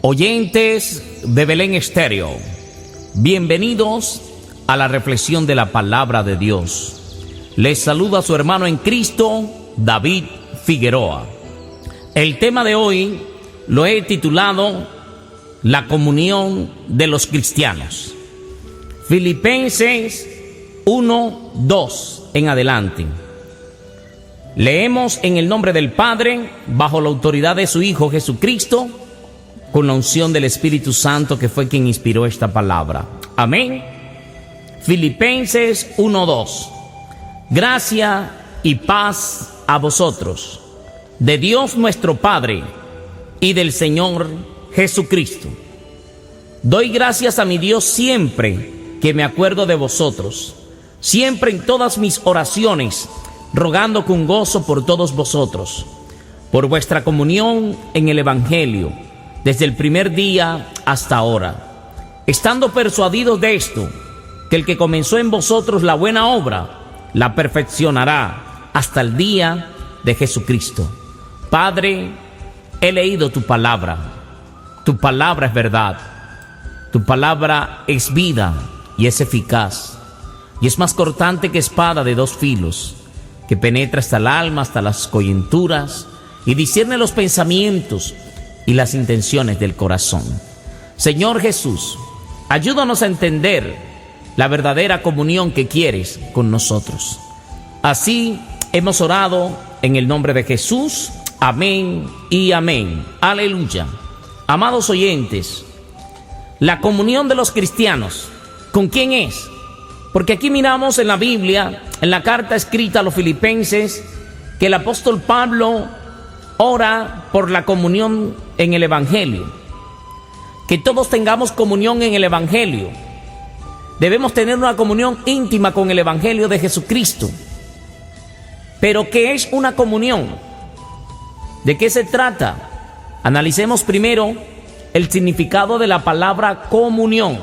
Oyentes de Belén Estéreo, bienvenidos a la reflexión de la palabra de Dios. Les saluda su hermano en Cristo, David Figueroa. El tema de hoy lo he titulado La comunión de los cristianos. Filipenses 1:2 en adelante. Leemos en el nombre del Padre, bajo la autoridad de su Hijo Jesucristo, con la unción del Espíritu Santo, que fue quien inspiró esta palabra. Amén. Filipenses 1:2. Gracia y paz a vosotros, de Dios nuestro Padre y del Señor Jesucristo. Doy gracias a mi Dios siempre que me acuerdo de vosotros, siempre en todas mis oraciones, rogando con gozo por todos vosotros, por vuestra comunión en el Evangelio, desde el primer día hasta ahora, estando persuadidos de esto, que el que comenzó en vosotros la buena obra, la perfeccionará hasta el día de Jesucristo. Padre, he leído tu palabra es verdad, tu palabra es vida y es eficaz, y es más cortante que espada de dos filos, que penetra hasta el alma, hasta las coyunturas, y discierne los pensamientos y las intenciones del corazón. Señor Jesús, ayúdanos a entender la verdadera comunión que quieres con nosotros. Así hemos orado en el nombre de Jesús. Amén y amén. Aleluya. Amados oyentes, la comunión de los cristianos, ¿con quién es? Porque aquí miramos en la Biblia, en la carta escrita a los filipenses, que el apóstol Pablo ora por la comunión en el Evangelio. Que todos tengamos comunión en el Evangelio. Debemos tener una comunión íntima con el Evangelio de Jesucristo. Pero ¿qué es una comunión? ¿De qué se trata? Analicemos primero el significado de la palabra comunión.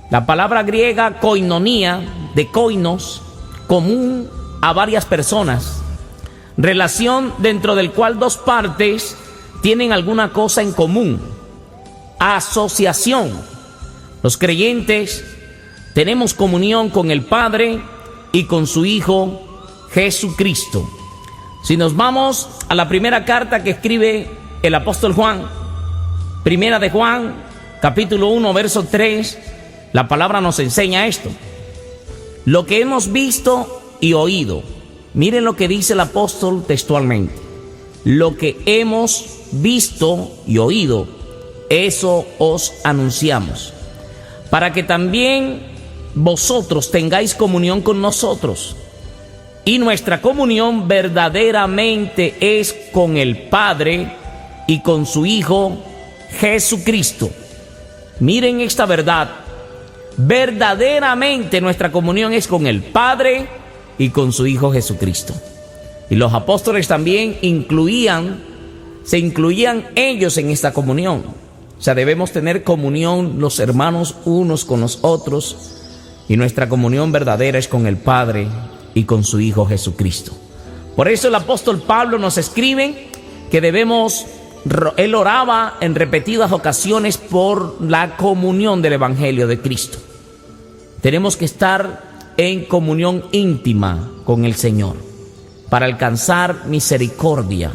La palabra griega koinonía, de koinos, común a varias personas. Relación dentro del cual dos partes tienen alguna cosa en común. Asociación. Los creyentes tenemos comunión con el Padre y con su Hijo Jesucristo. Si nos vamos a la primera carta que escribe el apóstol Juan, primera de Juan, capítulo 1, verso 3, la palabra nos enseña esto. Lo que hemos visto y oído. Miren lo que dice el apóstol textualmente. Lo que hemos visto y oído, eso os anunciamos, para que también vosotros tengáis comunión con nosotros. Y nuestra comunión verdaderamente es con el Padre y con su Hijo Jesucristo. Miren esta verdad. Verdaderamente nuestra comunión es con el Padre y con su Hijo Jesucristo. Y los apóstoles también se incluían ellos en esta comunión. O sea, debemos tener comunión los hermanos unos con los otros, y nuestra comunión verdadera es con el Padre y con su Hijo Jesucristo. Por eso el apóstol Pablo nos escribe que él oraba en repetidas ocasiones por la comunión del Evangelio de Cristo. Tenemos que estar en comunión íntima con el Señor para alcanzar misericordia,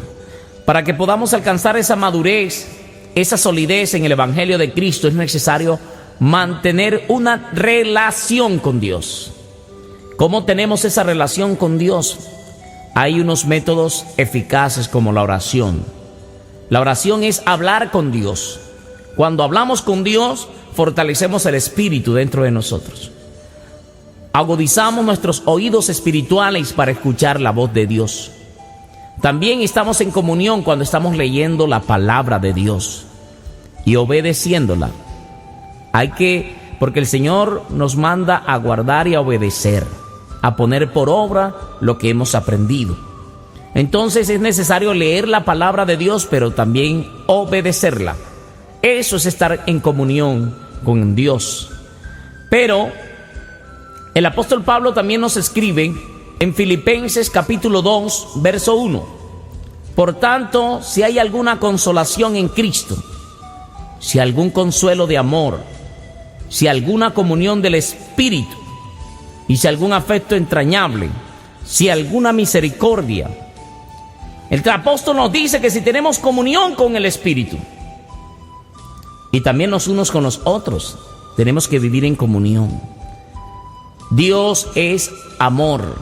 para que podamos alcanzar esa madurez, esa solidez en el Evangelio de Cristo. Es necesario mantener una relación con Dios. ¿Cómo tenemos esa relación con Dios? Hay unos métodos eficaces como la oración. La oración es hablar con Dios. Cuando hablamos con Dios, fortalecemos el espíritu dentro de nosotros. Agudizamos nuestros oídos espirituales para escuchar la voz de Dios. También estamos en comunión cuando estamos leyendo la palabra de Dios y obedeciéndola. Porque el Señor nos manda a guardar y a obedecer, a poner por obra lo que hemos aprendido. Entonces es necesario leer la palabra de Dios, pero también obedecerla. Eso es estar en comunión con Dios. Pero el apóstol Pablo también nos escribe en Filipenses capítulo 2, verso 1. Por tanto, si hay alguna consolación en Cristo, si algún consuelo de amor, si alguna comunión del Espíritu, y si algún afecto entrañable, si alguna misericordia. El apóstol nos dice que si tenemos comunión con el Espíritu, y también los unos con los otros, tenemos que vivir en comunión. Dios es amor,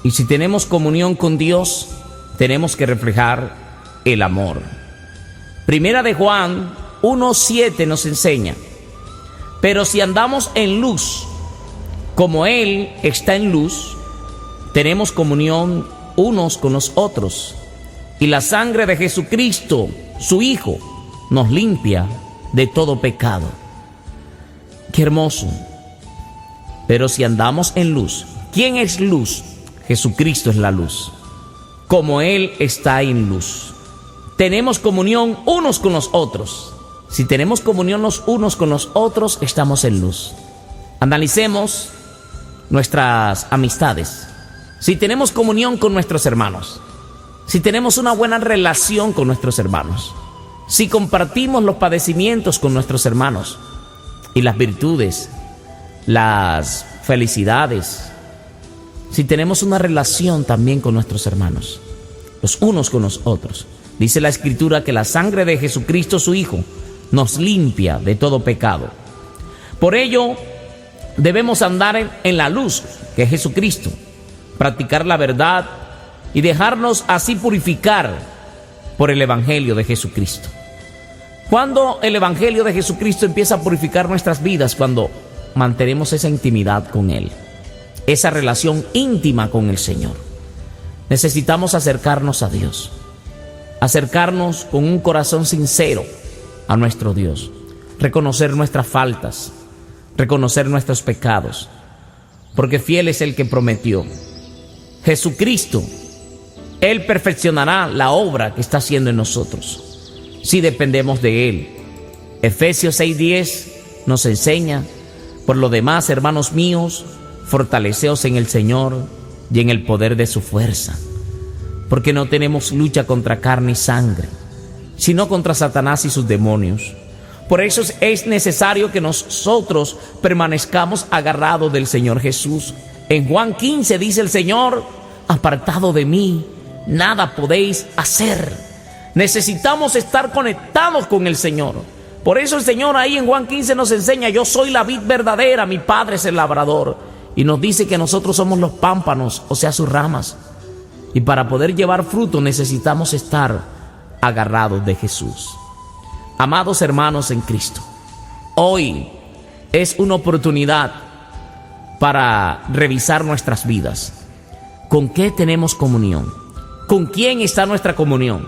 y si tenemos comunión con Dios, tenemos que reflejar el amor. Primera de Juan 1:7 nos enseña: pero si andamos en luz, como Él está en luz, tenemos comunión unos con los otros, y la sangre de Jesucristo, su Hijo, nos limpia de todo pecado. Qué hermoso. Pero si andamos en luz, ¿quién es luz? Jesucristo es la luz. Como Él está en luz, tenemos comunión unos con los otros. Si tenemos comunión los unos con los otros, estamos en luz. Analicemos nuestras amistades. Si tenemos comunión con nuestros hermanos, si tenemos una buena relación con nuestros hermanos, si compartimos los padecimientos con nuestros hermanos y las virtudes, las felicidades, si tenemos una relación también con nuestros hermanos, los unos con los otros, dice la Escritura que la sangre de Jesucristo, su Hijo, nos limpia de todo pecado. Por ello, debemos andar en la luz, que es Jesucristo, practicar la verdad y dejarnos así purificar por el Evangelio de Jesucristo. Cuando el Evangelio de Jesucristo empieza a purificar nuestras vidas, cuando mantenemos esa intimidad con Él, esa relación íntima con el Señor. Necesitamos acercarnos a Dios, acercarnos con un corazón sincero a nuestro Dios, reconocer nuestras faltas, reconocer nuestros pecados, porque fiel es el que prometió. Jesucristo, Él perfeccionará la obra que está haciendo en nosotros, si dependemos de Él. Efesios 6:10 nos enseña: por lo demás, hermanos míos, fortaleceos en el Señor y en el poder de su fuerza, porque no tenemos lucha contra carne y sangre, sino contra Satanás y sus demonios. Por eso es necesario que nosotros permanezcamos agarrados del Señor Jesús. En Juan 15 dice el Señor: apartado de mí, nada podéis hacer. Necesitamos estar conectados con el Señor. Por eso el Señor ahí en Juan 15 nos enseña: yo soy la vid verdadera, mi Padre es el labrador. Y nos dice que nosotros somos los pámpanos, o sea, sus ramas. Y para poder llevar fruto necesitamos estar agarrados de Jesús. Amados hermanos en Cristo, hoy es una oportunidad para revisar nuestras vidas. ¿Con qué tenemos comunión? ¿Con quién está nuestra comunión?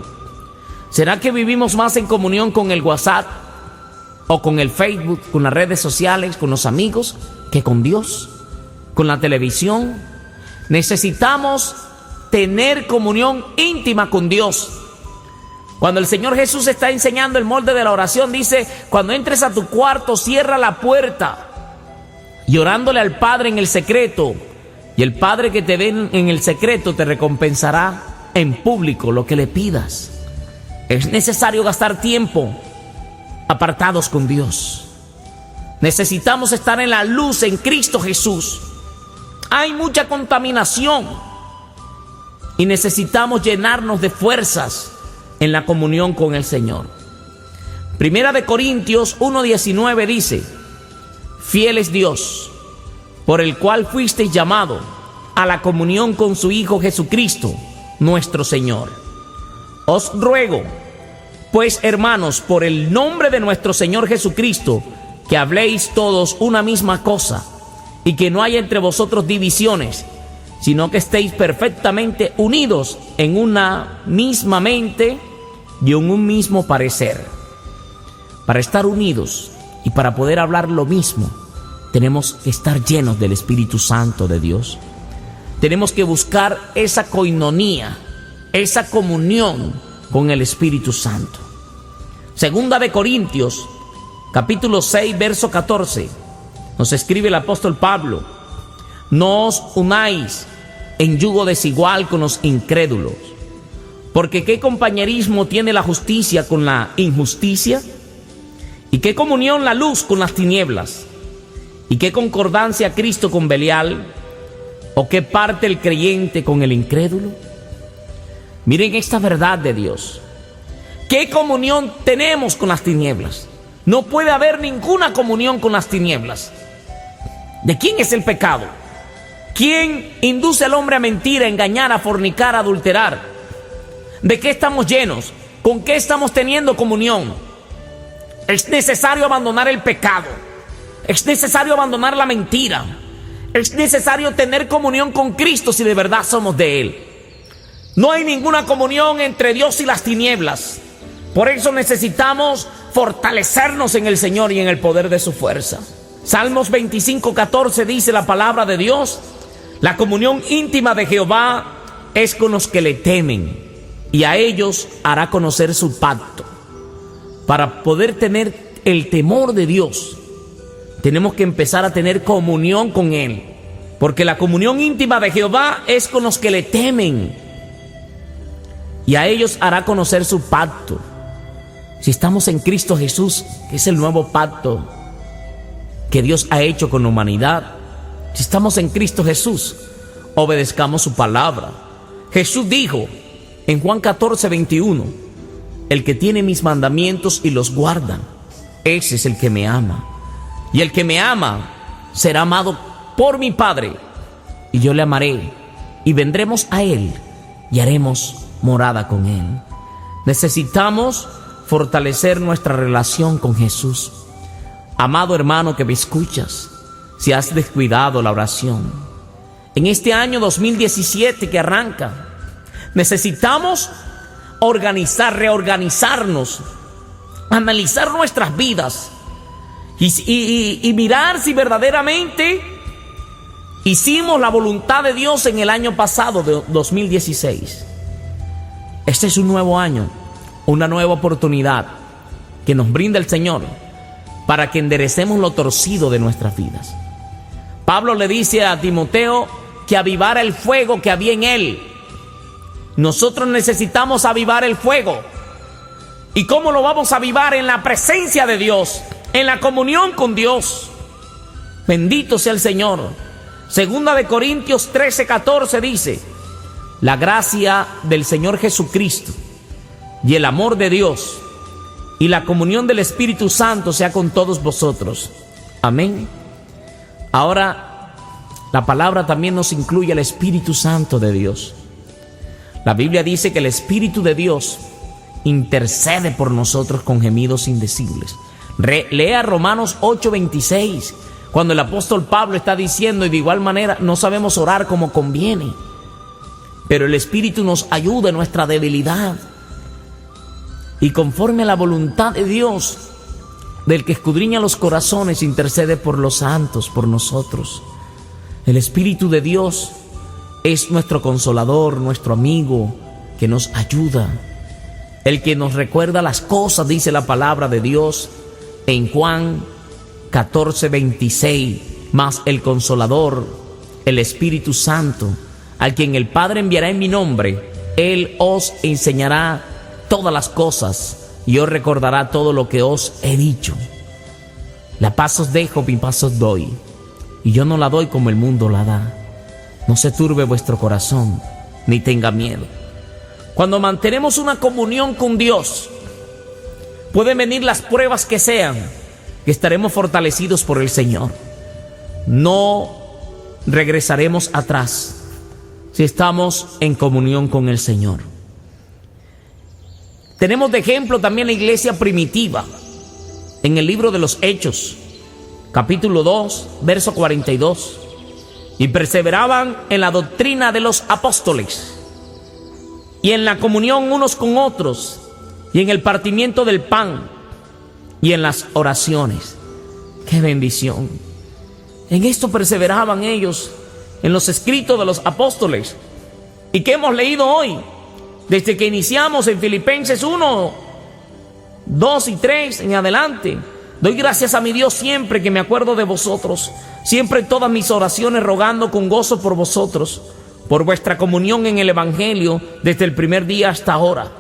¿Será que vivimos más en comunión con el WhatsApp o con el Facebook, con las redes sociales, con los amigos, que con Dios, con la televisión? Necesitamos tener comunión íntima con Dios. Cuando el Señor Jesús está enseñando el molde de la oración, dice: cuando entres a tu cuarto, cierra la puerta, y orándole al Padre en el secreto, y el Padre que te ve en el secreto te recompensará en público lo que le pidas. Es necesario gastar tiempo apartados con Dios. Necesitamos estar en la luz en Cristo Jesús. Hay mucha contaminación y necesitamos llenarnos de fuerzas en la comunión con el Señor. Primera de Corintios 1:19 dice: fiel es Dios, por el cual fuisteis llamado a la comunión con su Hijo Jesucristo, nuestro Señor. Os ruego, pues, hermanos, por el nombre de nuestro Señor Jesucristo, que habléis todos una misma cosa, y que no haya entre vosotros divisiones, sino que estéis perfectamente unidos en una misma mente y en un mismo parecer. Para estar unidos y para poder hablar lo mismo, tenemos que estar llenos del Espíritu Santo de Dios. Tenemos que buscar esa coinonía, esa comunión con el Espíritu Santo. Segunda de Corintios, capítulo 6, verso 14, nos escribe el apóstol Pablo: no os unáis en yugo desigual con los incrédulos, porque ¿qué compañerismo tiene la justicia con la injusticia? ¿Y qué comunión la luz con las tinieblas? ¿Y qué concordancia Cristo con Belial? ¿O qué parte el creyente con el incrédulo? Miren esta verdad de Dios. ¿Qué comunión tenemos con las tinieblas? No puede haber ninguna comunión con las tinieblas. ¿De quién es el pecado? ¿Quién induce al hombre a mentir, a engañar, a fornicar, a adulterar? ¿De qué estamos llenos? ¿Con qué estamos teniendo comunión? Es necesario abandonar el pecado. Es necesario abandonar la mentira. Es necesario tener comunión con Cristo si de verdad somos de Él. No hay ninguna comunión entre Dios y las tinieblas. Por eso necesitamos fortalecernos en el Señor y en el poder de su fuerza. Salmos 25:14 dice la palabra de Dios: la comunión íntima de Jehová es con los que le temen, y a ellos hará conocer su pacto. Para poder tener el temor de Dios, tenemos que empezar a tener comunión con Él, porque la comunión íntima de Jehová es con los que le temen, y a ellos hará conocer su pacto. Si estamos en Cristo Jesús, que es el nuevo pacto que Dios ha hecho con la humanidad, si estamos en Cristo Jesús, obedezcamos su palabra. Jesús dijo en Juan 14:21, el que tiene mis mandamientos y los guarda, ese es el que me ama. Y el que me ama será amado por mi Padre, y yo le amaré, y vendremos a Él, y haremos morada con Él. Necesitamos fortalecer nuestra relación con Jesús. Amado hermano que me escuchas, si has descuidado la oración, en este año 2017 que arranca, necesitamos reorganizarnos, analizar nuestras vidas y mirar si verdaderamente hicimos la voluntad de Dios en el año pasado, de 2016. Este es un nuevo año, una nueva oportunidad que nos brinda el Señor para que enderecemos lo torcido de nuestras vidas. Pablo le dice a Timoteo que avivara el fuego que había en él. Nosotros necesitamos avivar el fuego. ¿Y cómo lo vamos a avivar? En la presencia de Dios, en la comunión con Dios. Bendito sea el Señor. Segunda de Corintios 13:14 dice: la gracia del Señor Jesucristo y el amor de Dios y la comunión del Espíritu Santo sea con todos vosotros. Amén. Ahora, la palabra también nos incluye al Espíritu Santo de Dios. La Biblia dice que el Espíritu de Dios intercede por nosotros con gemidos indecibles. Lea Romanos 8:26, cuando el apóstol Pablo está diciendo, y de igual manera no sabemos orar como conviene, pero el Espíritu nos ayuda en nuestra debilidad. Y conforme a la voluntad de Dios, del que escudriña los corazones, intercede por los santos, por nosotros. El Espíritu de Dios es nuestro consolador, nuestro amigo, que nos ayuda, el que nos recuerda las cosas, dice la palabra de Dios en Juan 14:26. Mas el consolador, el Espíritu Santo, al quien el Padre enviará en mi nombre, Él os enseñará todas las cosas y os recordará todo lo que os he dicho. La paz os dejo, mi paz os doy, y yo no la doy como el mundo la da. No se turbe vuestro corazón, ni tenga miedo. Cuando mantenemos una comunión con Dios, pueden venir las pruebas que sean, que estaremos fortalecidos por el Señor. No regresaremos atrás si estamos en comunión con el Señor. Tenemos de ejemplo también la iglesia primitiva en el libro de los Hechos, capítulo 2, verso 42. Y perseveraban en la doctrina de los apóstoles, y en la comunión unos con otros, y en el partimiento del pan, y en las oraciones. ¡Qué bendición! En esto perseveraban ellos, en los escritos de los apóstoles. ¿Y qué hemos leído hoy? Desde que iniciamos en Filipenses 1, 2 y 3 en adelante. Doy gracias a mi Dios siempre que me acuerdo de vosotros, siempre en todas mis oraciones rogando con gozo por vosotros, por vuestra comunión en el Evangelio desde el primer día hasta ahora,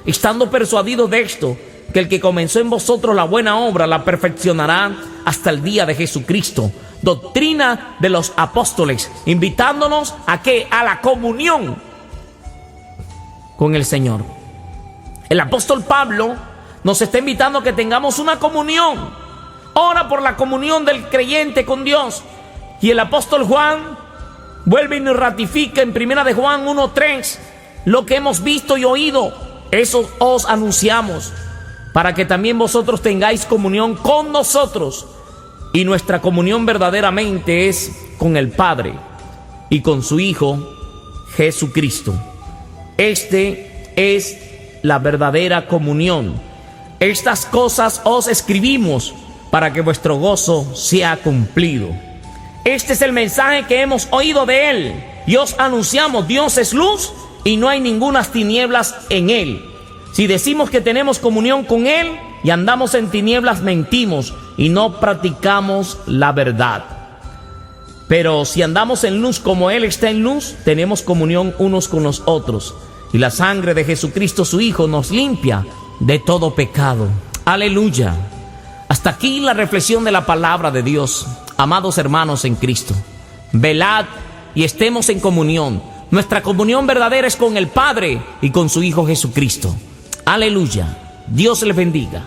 estando persuadido de esto, que el que comenzó en vosotros la buena obra la perfeccionará hasta el día de Jesucristo. Doctrina de los apóstoles, invitándonos a ¿qué? A la comunión con el Señor. El apóstol Pablo nos está invitando a que tengamos una comunión. Ora por la comunión del creyente con Dios. Y el apóstol Juan vuelve y nos ratifica en 1 de Juan 1:3: lo que hemos visto y oído, eso os anunciamos, para que también vosotros tengáis comunión con nosotros. Y nuestra comunión verdaderamente es con el Padre y con su Hijo Jesucristo. Este es la verdadera comunión. Estas cosas os escribimos para que vuestro gozo sea cumplido. Este es el mensaje que hemos oído de Él y os anunciamos: Dios es luz y no hay ningunas tinieblas en Él. Si decimos que tenemos comunión con Él y andamos en tinieblas, mentimos y no practicamos la verdad. Pero si andamos en luz como Él está en luz, tenemos comunión unos con los otros. Y la sangre de Jesucristo, su Hijo, nos limpia de todo pecado. Aleluya. Hasta aquí la reflexión de la palabra de Dios. Amados hermanos en Cristo, velad y estemos en comunión. Nuestra comunión verdadera es con el Padre y con su Hijo Jesucristo. Aleluya. Dios les bendiga.